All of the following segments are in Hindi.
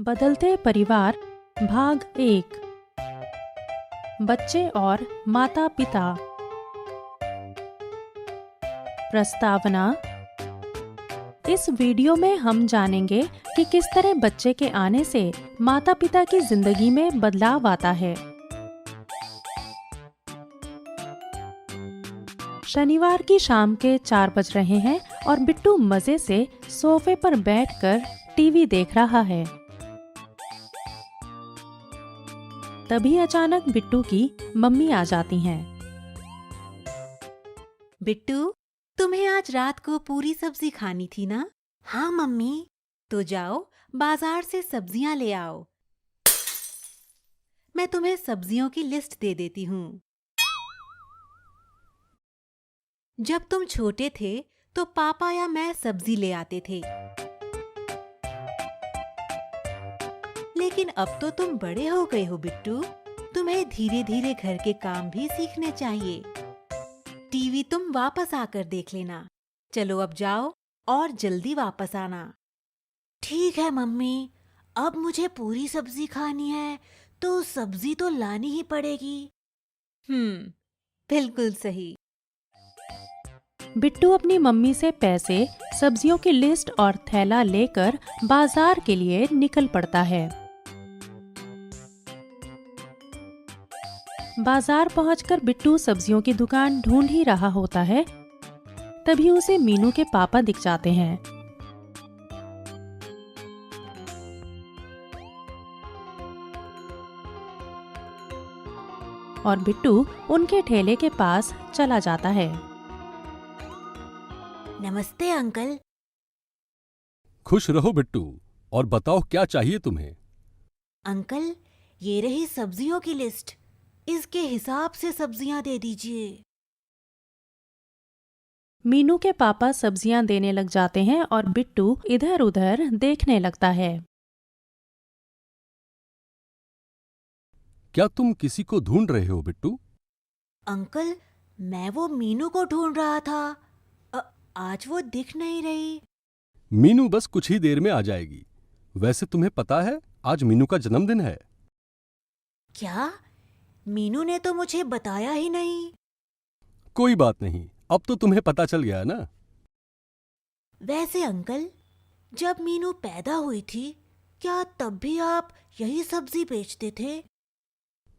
बदलते परिवार भाग 1। बच्चे और माता पिता। प्रस्तावना। इस वीडियो में हम जानेंगे कि किस तरह बच्चे के आने से माता पिता की जिंदगी में बदलाव आता है। शनिवार की शाम के 4 बज रहे हैं और बिट्टू मजे से सोफे पर बैठकर टीवी देख रहा है। तभी अचानक बिट्टू की मम्मी आ जाती हैं। बिट्टू, तुम्हें आज रात को पूरी सब्जी खानी थी ना? हाँ मम्मी। तो जाओ बाजार से सब्जियां ले आओ। मैं तुम्हें सब्जियों की लिस्ट दे देती हूँ। जब तुम छोटे थे तो पापा या मैं सब्जी ले आते थे, लेकिन अब तो तुम बड़े हो गए हो बिट्टू। तुम्हें धीरे धीरे घर के काम भी सीखने चाहिए। टीवी तुम वापस आकर देख लेना। चलो अब जाओ और जल्दी वापस आना। ठीक है मम्मी, अब मुझे पूरी सब्जी खानी है तो सब्जी तो लानी ही पड़ेगी। बिल्कुल सही। बिट्टू अपनी मम्मी से पैसे, सब्जियों की लिस्ट और थैला लेकर बाजार के लिए निकल पड़ता है। बाजार पहुंचकर बिट्टू सब्जियों की दुकान ढूंढ ही रहा होता है। तभी उसे मीनू के पापा दिख जाते हैं। और बिट्टू उनके ठेले के पास चला जाता है। नमस्ते अंकल। खुश रहो बिट्टू, और बताओ क्या चाहिए तुम्हें? अंकल, ये रही सब्जियों की लिस्ट। इसके हिसाब से सब्जियां दे दीजिए। मीनू के पापा सब्जियां देने लग जाते हैं और बिट्टू इधर उधर देखने लगता है। क्या तुम किसी को ढूंढ रहे हो बिट्टू? अंकल, मैं वो मीनू को ढूंढ रहा था। आज वो दिख नहीं रही। मीनू बस कुछ ही देर में आ जाएगी। वैसे तुम्हें पता है आज मीनू का जन्मदिन है। क्या? मीनू ने तो मुझे बताया ही नहीं। कोई बात नहीं, अब तो तुम्हें पता चल गया ना। वैसे अंकल, जब मीनू पैदा हुई थी, क्या तब भी आप यही सब्जी बेचते थे?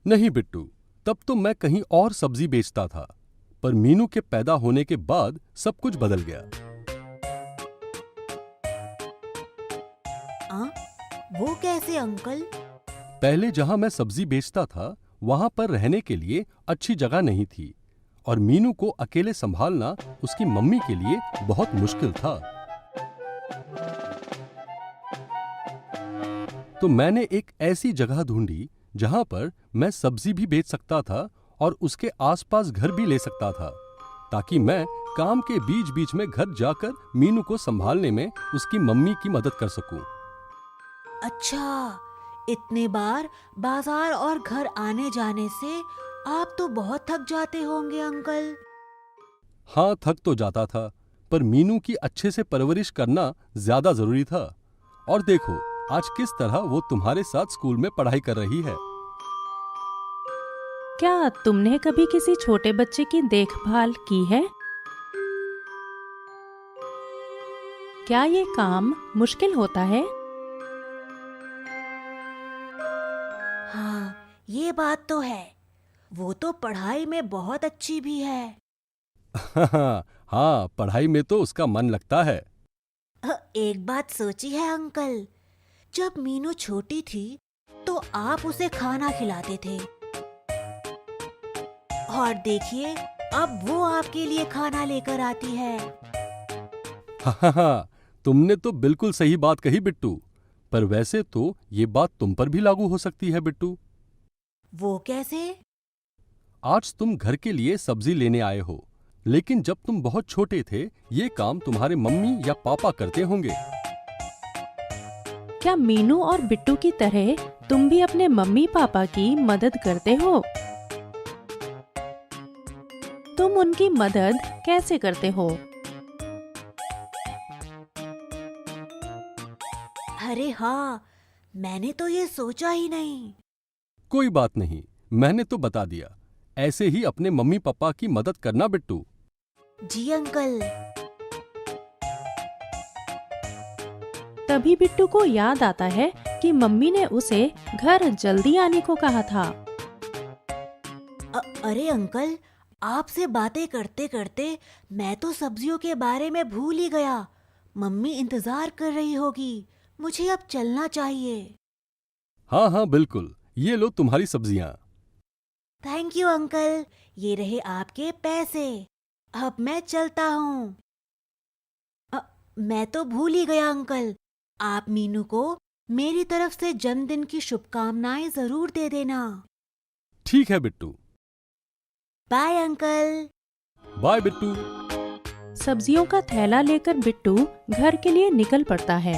नहीं बिट्टू, तब तो मैं कहीं और सब्जी बेचता था, पर मीनू के पैदा होने के बाद सब कुछ बदल गया। वो कैसे अंकल? पहले जहां मैं सब्जी बेचता था वहां पर रहने के लिए अच्छी जगह नहीं थी, और मीनू को अकेले संभालना उसकी मम्मी के लिए बहुत मुश्किल था। तो मैंने एक ऐसी जगह ढूंढी जहां पर मैं सब्जी भी बेच सकता था और उसके आसपास घर भी ले सकता था, ताकि मैं काम के बीच बीच में घर जाकर मीनू को संभालने में उसकी मम्मी की मदद कर सकूं। अच्छा, इतने बार बाजार और घर आने जाने से आप तो बहुत थक जाते होंगे अंकल। हाँ, थक तो जाता था, पर मीनू की अच्छे से परवरिश करना ज्यादा जरूरी था। और देखो आज किस तरह वो तुम्हारे साथ स्कूल में पढ़ाई कर रही है। क्या तुमने कभी किसी छोटे बच्चे की देखभाल की है? क्या ये काम मुश्किल होता है? हाँ, ये बात तो है। वो तो पढ़ाई में बहुत अच्छी भी है। हाँ, पढ़ाई में तो उसका मन लगता है। एक बात सोची है अंकल, जब मीनू छोटी थी तो आप उसे खाना खिलाते थे, और देखिए अब वो आपके लिए खाना लेकर आती है। हाँ, तुमने तो बिल्कुल सही बात कही बिट्टू, पर वैसे तो ये बात तुम पर भी लागू हो सकती है बिट्टू। वो कैसे? आज तुम घर के लिए सब्जी लेने आए हो, लेकिन जब तुम बहुत छोटे थे ये काम तुम्हारे मम्मी या पापा करते होंगे। क्या मीनू और बिट्टू की तरह तुम भी अपने मम्मी पापा की मदद करते हो? तुम उनकी मदद कैसे करते हो? अरे हाँ, मैंने तो ये सोचा ही नहीं। कोई बात नहीं, मैंने तो बता दिया। ऐसे ही अपने मम्मी पापा की मदद करना बिट्टू। जी अंकल। तभी बिट्टू को याद आता है कि मम्मी ने उसे घर जल्दी आने को कहा था। अरे अंकल, आपसे बातें करते करते मैं तो सब्जियों के बारे में भूल ही गया। मम्मी इंतजार कर रही होगी, मुझे अब चलना चाहिए। हाँ हाँ बिल्कुल, ये लो तुम्हारी सब्जियां। थैंक यू अंकल, ये रहे आपके पैसे। अब मैं चलता हूँ। मैं तो भूल ही गया अंकल, आप मीनू को मेरी तरफ से जन्मदिन की शुभकामनाएं जरूर दे देना। ठीक है Bittu. Bye uncle. Bye Bittu. सब्जियों का थैला लेकर बिट्टू घर के लिए निकल पड़ता है।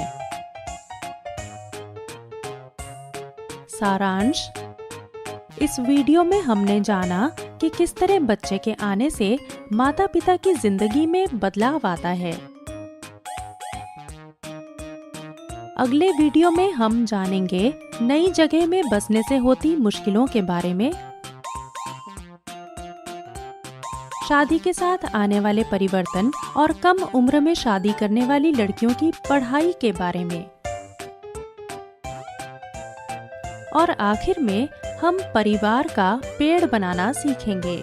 सारांश, इस वीडियो में हमने जाना कि किस तरह बच्चे के आने से माता पिता की जिंदगी में बदलाव आता है। अगले वीडियो में हम जानेंगे नई जगह में बसने से होती मुश्किलों के बारे में, शादी के साथ आने वाले परिवर्तन और कम उम्र में शादी करने वाली लड़कियों की पढ़ाई के बारे में, और आखिर में हम परिवार का पेड़ बनाना सीखेंगे।